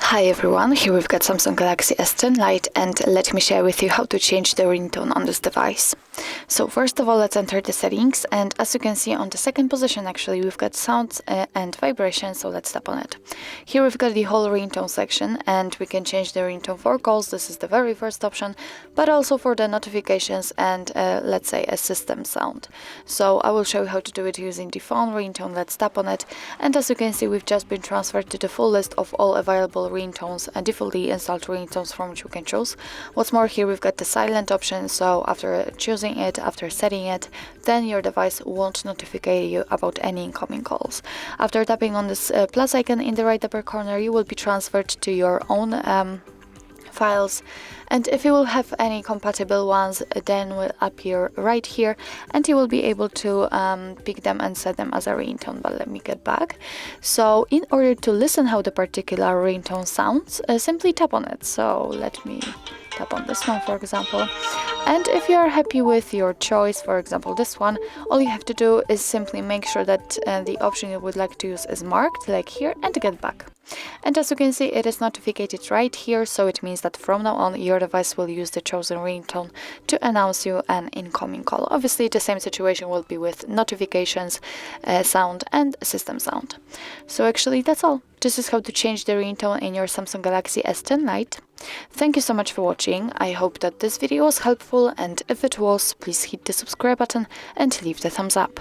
Hi everyone, here we've got Samsung Galaxy S10 Lite, and let me share with you how to change the ringtone on this device. So first of all, let's enter the settings, and as you can see on the second position actually we've got sounds and vibrations, so let's tap on it. Here we've got the whole ringtone section, and we can change the ringtone for calls, this is the very first option, but also for the notifications and let's say a system sound. So I will show you how to do it using the phone ringtone. Let's tap on it, and as you can see we've just been transferred to the full list of all available ringtones and defaultly installed ringtones from which you can choose. What's more, here we've got the silent option, so after choosing it, after setting it, then your device won't notify you about any incoming calls. After tapping on this plus icon in the right upper corner, you will be transferred to your own files, and if you will have any compatible ones, then will appear right here, and you will be able to pick them and set them as a ringtone. But let me get back. So in order to listen how the particular ringtone sounds, simply tap on it. So let me tap on this one, for example, and if you are happy with your choice, for example this one, all you have to do is simply make sure that the option you would like to use is marked, like here, and get back. And as you can see, it is notified right here, so it means that from now on your device will use the chosen ringtone to announce you an incoming call. Obviously the same situation will be with notifications, sound and system sound. So actually that's all. This is how to change the ringtone in your Samsung Galaxy S10 Lite. Thank you so much for watching. I hope that this video was helpful, and if it was, please hit the subscribe button and leave the thumbs up.